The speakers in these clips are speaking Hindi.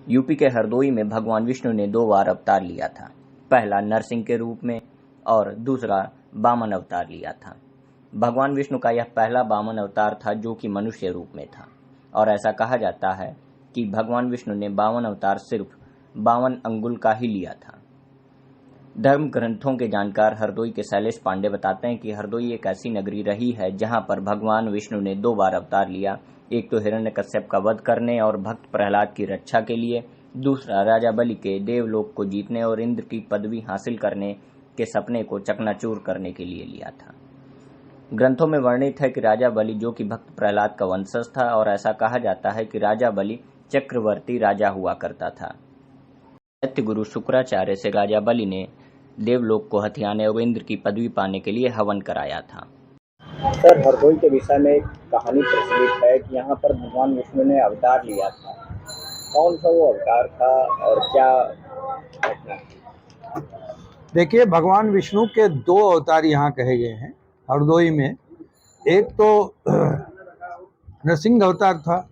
यूपी के हरदोई में भगवान विष्णु ने 2 बार अवतार लिया था। पहला नरसिंह के रूप में और दूसरा वामन अवतार लिया था। भगवान विष्णु का यह पहला वामन अवतार था जो कि मनुष्य रूप में था, और ऐसा कहा जाता है कि भगवान विष्णु ने वामन अवतार सिर्फ 52 अंगुल का ही लिया था। धर्म ग्रंथों के जानकार हरदोई के शैलेश पांडे बताते हैं कि हरदोई एक ऐसी नगरी रही है जहां पर भगवान विष्णु ने 2 बार अवतार लिया। एक तो हिरण्यकश्यप का वध करने और भक्त प्रहलाद की रक्षा के लिए, दूसरा राजा बलि के देवलोक को जीतने और इंद्र की पदवी हासिल करने के सपने को चकनाचूर करने के लिए लिया था। ग्रंथों में वर्णित है कि राजा बलि जो कि भक्त प्रहलाद का वंशज था, और ऐसा कहा जाता है कि राजा बलि चक्रवर्ती राजा हुआ करता था। दैत्य गुरु शुक्राचार्य से राजा बलि ने देवलोक को हथियाने और इंद्र की पदवी पाने के लिए हवन कराया था। सर, हरदोई के विषय में एक कहानी प्रचलित है कि यहाँ पर भगवान विष्णु ने अवतार लिया था। कौन सा वो अवतार था और क्या घटना? देखिए, भगवान विष्णु के 2 अवतार यहाँ कहे गए हैं हरदोई में। एक तो नरसिंह अवतार था,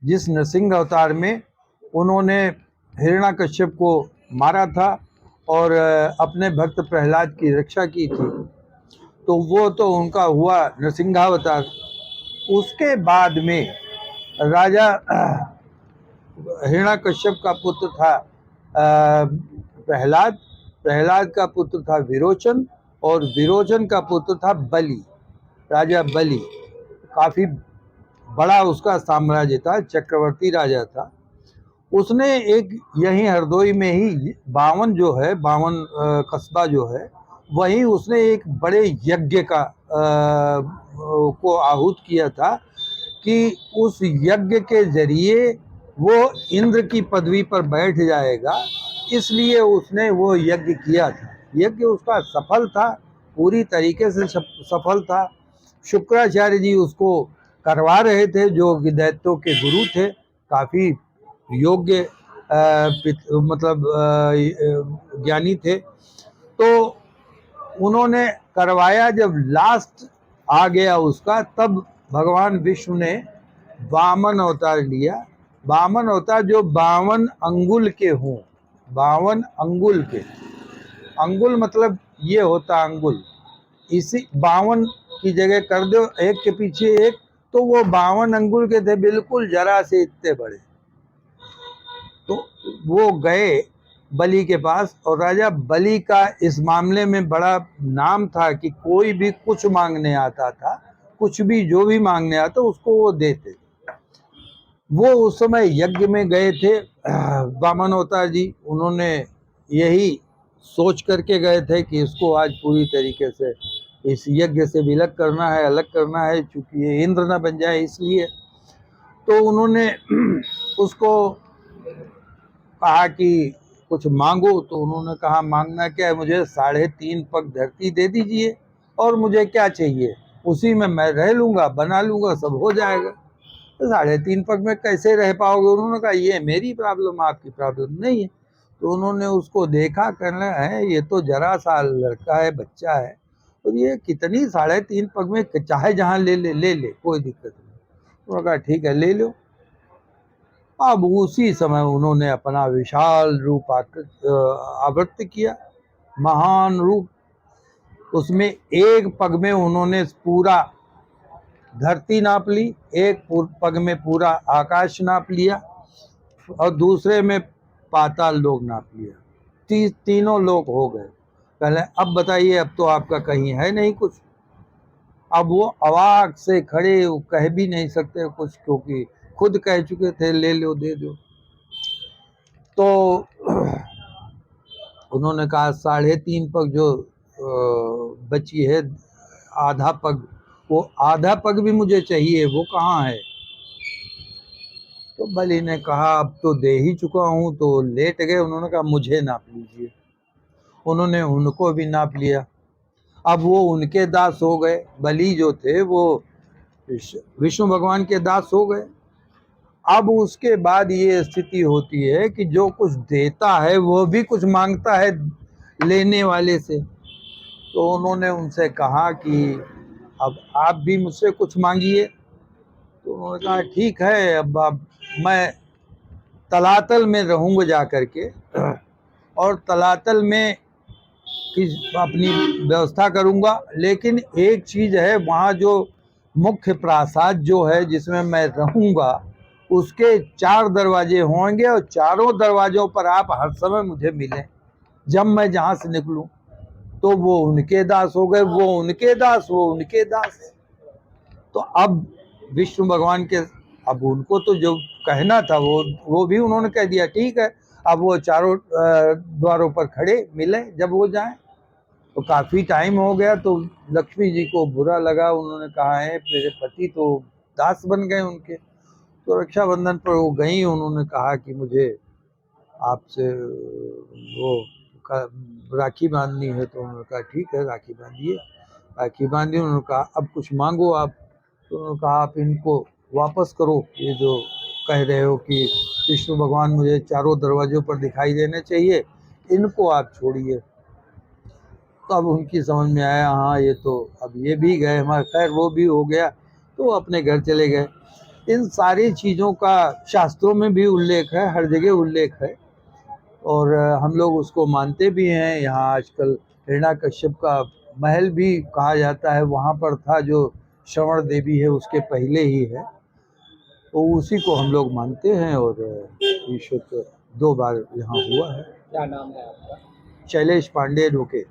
जिस नरसिंह अवतार में उन्होंने हिरण्यकश्यप को मारा था और अपने भक्त प्रहलाद की रक्षा की थी, तो वो तो उनका हुआ नरसिंहावतार। उसके बाद में राजा हिरण्यकश्यप का पुत्र था प्रहलाद, प्रहलाद का पुत्र था विरोचन, और विरोचन का पुत्र था बलि, राजा बलि। काफ़ी बड़ा उसका साम्राज्य था, चक्रवर्ती राजा था। उसने एक यहीं हरदोई में ही 52 जो है, 52 कस्बा जो है, वहीं उसने एक बड़े यज्ञ का को आहूत किया था कि उस यज्ञ के जरिए वो इंद्र की पदवी पर बैठ जाएगा। इसलिए उसने वो यज्ञ किया था। यज्ञ उसका सफल था, पूरी तरीके से सफल था। शुक्राचार्य जी उसको करवा रहे थे, जो कि दैत्यों के गुरु थे, काफ़ी योग्य मतलब ज्ञानी थे। तो उन्होंने करवाया। जब लास्ट आ गया उसका, तब भगवान विष्णु ने वामन अवतार लिया। वामन अवतार जो 52 अंगुल के हों, 52 अंगुल के, अंगुल मतलब ये होता अंगुल, इसी 52 की जगह कर दो एक के पीछे एक, तो वो 52 अंगुल के थे, बिल्कुल जरा से इतने बड़े। तो वो गए बलि के पास, और राजा बलि का इस मामले में बड़ा नाम था कि कोई भी कुछ मांगने आता था, कुछ भी जो भी मांगने आता उसको वो देते। वो उस समय यज्ञ में गए थे वामन अवतार जी। उन्होंने यही सोच करके गए थे कि इसको आज पूरी तरीके से इस यज्ञ से विलग करना है, अलग करना है, चूंकि ये इंद्र न बन जाए इसलिए। तो उन्होंने उसको कहा कि कुछ मांगो। तो उन्होंने कहा मांगना क्या है, मुझे 3.5 पग धरती दे दीजिए और मुझे क्या चाहिए, उसी में मैं रह लूँगा, बना लूँगा, सब हो जाएगा। तो 3.5 पग में कैसे रह पाओगे? उन्होंने कहा ये मेरी प्रॉब्लम, आपकी प्रॉब्लम नहीं है। तो उन्होंने उसको देखा, कहने है ये तो जरा सा लड़का है, बच्चा है, और ये कितनी 3.5 पग में चाहे जहाँ ले ले, कोई दिक्कत नहीं। उन्होंने कहा ठीक है, ले लो। अब उसी समय उन्होंने अपना विशाल रूप आवृत्त किया, महान रूप। उसमें एक पग में उन्होंने पूरा धरती नाप ली, एक पग में पूरा आकाश नाप लिया, और दूसरे में पाताल लोक नाप लिया। तीनों लोक हो गए। पहले अब बताइए, अब तो आपका कहीं है नहीं कुछ। अब वो अवाक से खड़े, वो कह भी नहीं सकते कुछ, क्योंकि खुद कह चुके थे ले लो, दे दो। तो उन्होंने कहा 3.5 पग जो बची है, आधा पग, वो आधा पग भी मुझे चाहिए, वो कहाँ है? तो बलि ने कहा अब तो दे ही चुका हूँ। तो लेट गए। उन्होंने कहा मुझे नाप लीजिए। उन्होंने उनको भी नाप लिया। अब वो उनके दास हो गए। बलि जो थे वो विष्णु भगवान के दास हो गए। अब उसके बाद ये स्थिति होती है कि जो कुछ देता है वो भी कुछ मांगता है लेने वाले से। तो उन्होंने उनसे कहा कि अब आप भी मुझसे कुछ मांगिए। तो उन्होंने कहा ठीक है, अब मैं तलातल में रहूँगा जा करके और तलातल में अपनी व्यवस्था करूँगा। लेकिन एक चीज़ है, वहाँ जो मुख्य प्रासाद जो है जिसमें मैं रहूँगा उसके 4 दरवाजे होंगे और चारों दरवाजों पर आप हर समय मुझे मिलें। जब मैं जहाँ से निकलूं तो वो उनके दास हो गए, वो उनके दास, वो उनके दास। तो अब विष्णु भगवान के, अब उनको तो जो कहना था वो भी उन्होंने कह दिया, ठीक है। अब वो चारों द्वारों पर खड़े मिले जब वो जाएं। तो काफ़ी टाइम हो गया तो लक्ष्मी जी को बुरा लगा। उन्होंने कहा है मेरे पति तो दास बन गए उनके। तो रक्षाबंधन पर वो गई, उन्होंने कहा कि मुझे आपसे वो राखी बांधनी है। तो उन्होंने कहा ठीक है राखी बांधिए। राखी बांधी, उन्होंने कहा अब कुछ मांगो आप। तो उन्होंने कहा आप इनको वापस करो, ये जो कह रहे हो कि विष्णु भगवान मुझे चारों दरवाजों पर दिखाई देने चाहिए, इनको आप छोड़िए। तो अब उनकी समझ में आया, हाँ ये तो अब ये भी गए हमारे, खैर वो भी हो गया, तो अपने घर चले गए। इन सारी चीज़ों का शास्त्रों में भी उल्लेख है, हर जगह उल्लेख है और हम लोग उसको मानते भी हैं। यहाँ आजकल हिरण्याकश्यप का महल भी कहा जाता है वहाँ पर था, जो श्रवण देवी है उसके पहले ही है, तो उसी को हम लोग मानते हैं। और ईश्वर 2 बार यहाँ हुआ है। क्या नाम है आपका? शैलेश पांडे एडवोकेट।